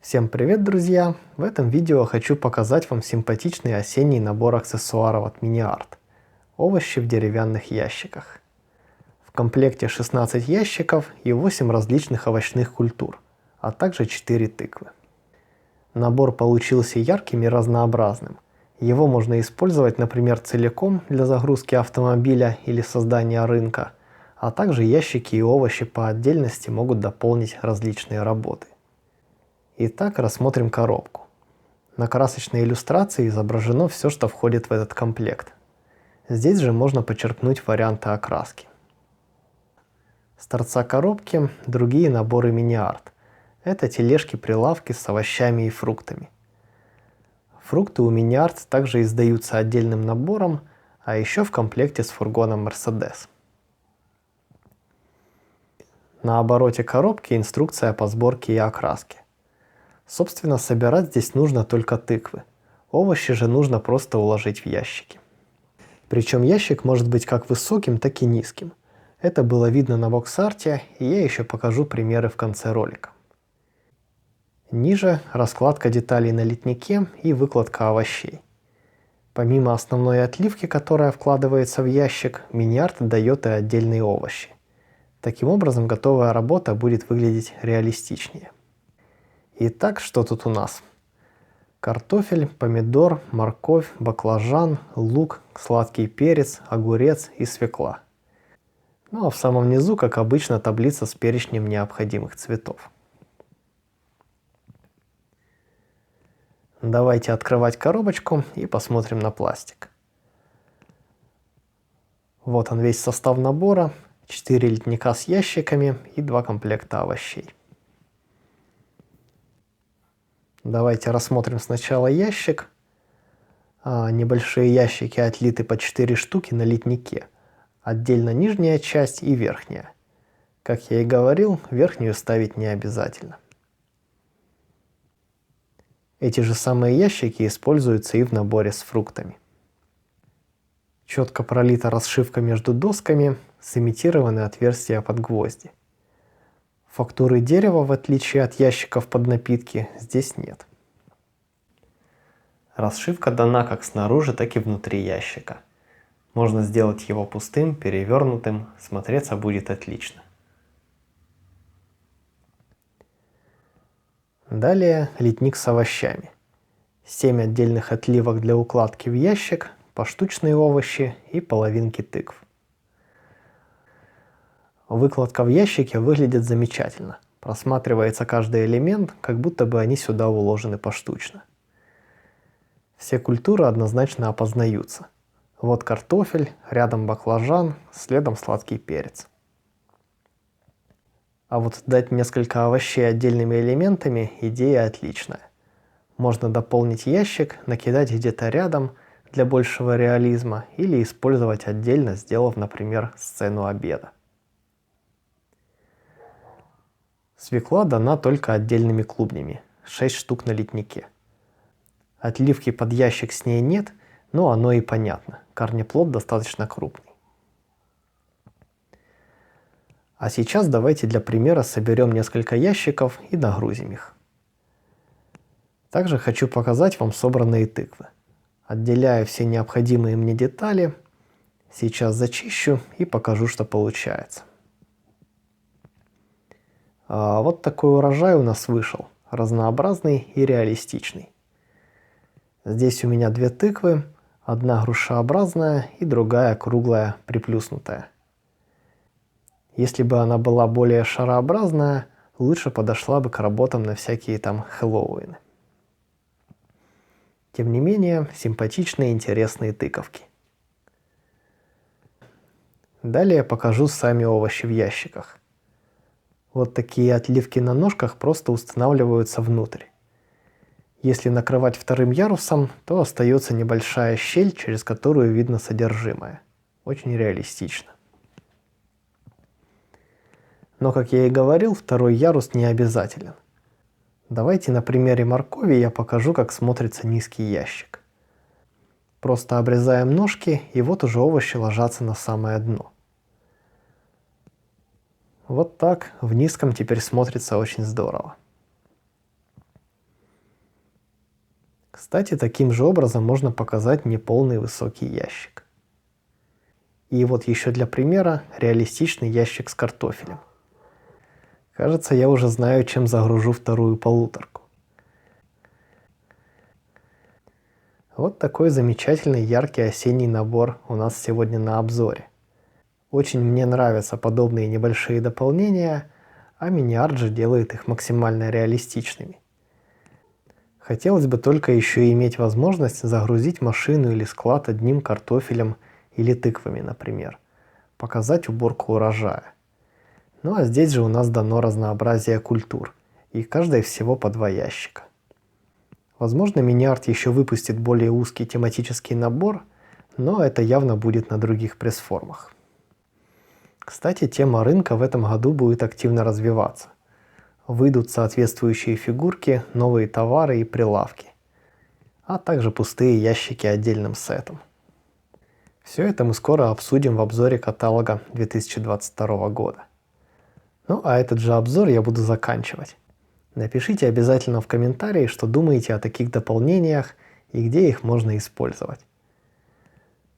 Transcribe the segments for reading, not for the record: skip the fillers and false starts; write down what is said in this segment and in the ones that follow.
Всем привет, друзья! В этом видео хочу показать вам симпатичный осенний набор аксессуаров от MiniArt. Овощи в деревянных ящиках. В комплекте 16 ящиков и 8 различных овощных культур, а также 4 тыквы. Набор получился ярким и разнообразным. Его можно использовать, например, целиком для загрузки автомобиля или создания рынка, а также ящики и овощи по отдельности могут дополнить различные работы. Итак, рассмотрим коробку. На красочной иллюстрации изображено все, что входит в этот комплект. Здесь же можно почерпнуть варианты окраски. С торца коробки другие наборы MiniArt. Это тележки-прилавки с овощами и фруктами. Фрукты у MiniArt также издаются отдельным набором, а еще в комплекте с фургоном Mercedes. На обороте коробки инструкция по сборке и окраске. Собственно, собирать здесь нужно только тыквы. Овощи же нужно просто уложить в ящики. Причем ящик может быть как высоким, так и низким. Это было видно на бокс-арте, и я еще покажу примеры в конце ролика. Ниже раскладка деталей на литнике и выкладка овощей. Помимо основной отливки, которая вкладывается в ящик, MiniArt дает и отдельные овощи. Таким образом, готовая работа будет выглядеть реалистичнее. Итак, что тут у нас? Картофель, помидор, морковь, баклажан, лук, сладкий перец, огурец и свекла. Ну а в самом низу, как обычно, таблица с перечнем необходимых цветов. Давайте открывать коробочку и посмотрим на пластик. Вот он весь состав набора, 4 литника с ящиками и 2 комплекта овощей. Давайте рассмотрим сначала ящик. Небольшие ящики отлиты по 4 штуки на литнике. Отдельно нижняя часть и верхняя. Как я и говорил, верхнюю ставить не обязательно. Эти же самые ящики используются и в наборе с фруктами. Четко пролита расшивка между досками, сымитированы отверстия под гвозди. Фактуры дерева, в отличие от ящиков под напитки, здесь нет. Расшивка дана как снаружи, так и внутри ящика. Можно сделать его пустым, перевернутым, смотреться будет отлично. Далее литник с овощами. 7 отдельных отливок для укладки в ящик, поштучные овощи и половинки тыкв. Выкладка в ящике выглядит замечательно. Просматривается каждый элемент, как будто бы они сюда уложены поштучно. Все культуры однозначно опознаются. Вот картофель, рядом баклажан, следом сладкий перец. А вот дать несколько овощей отдельными элементами – идея отличная. Можно дополнить ящик, накидать где-то рядом для большего реализма или использовать отдельно, сделав, например, сцену обеда. Свекла дана только отдельными клубнями, 6 штук на литнике. Отливки под ящик с ней нет, но оно и понятно, корнеплод достаточно крупный. А сейчас давайте для примера соберем несколько ящиков и нагрузим их. Также хочу показать вам собранные тыквы. Отделяю все необходимые мне детали, сейчас зачищу и покажу, что получается. Вот такой урожай у нас вышел, разнообразный и реалистичный. Здесь у меня 2 тыквы, одна грушеобразная и другая круглая, приплюснутая. Если бы она была более шарообразная, лучше подошла бы к работам на всякие там Хэллоуины. Тем не менее, симпатичные и интересные тыковки. Далее покажу сами овощи в ящиках. Вот такие отливки на ножках просто устанавливаются внутрь. Если накрывать вторым ярусом, то остается небольшая щель, через которую видно содержимое. Очень реалистично. Но, как я и говорил, второй ярус не обязателен. Давайте на примере моркови я покажу, как смотрится низкий ящик. Просто обрезаем ножки, и вот уже овощи ложатся на самое дно. Вот так в низком теперь смотрится очень здорово. Кстати, таким же образом можно показать неполный высокий ящик. И вот еще для примера реалистичный ящик с картофелем. Кажется, я уже знаю, чем загружу вторую полуторку. Вот такой замечательный яркий осенний набор у нас сегодня на обзоре. Очень мне нравятся подобные небольшие дополнения, а MiniArt же делает их максимально реалистичными. Хотелось бы только еще иметь возможность загрузить машину или склад одним картофелем или тыквами, например. Показать уборку урожая. Ну а здесь же у нас дано разнообразие культур, и каждой всего по 2 ящика. Возможно, MiniArt еще выпустит более узкий тематический набор, но это явно будет на других пресс-формах. Кстати, тема рынка в этом году будет активно развиваться. Выйдут соответствующие фигурки, новые товары и прилавки, а также пустые ящики отдельным сетом. Все это мы скоро обсудим в обзоре каталога 2022 года. Ну а этот же обзор я буду заканчивать. Напишите обязательно в комментарии, что думаете о таких дополнениях и где их можно использовать.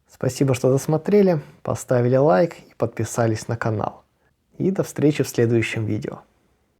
Спасибо, что досмотрели, поставили лайк и подписались на канал. И до встречи в следующем видео.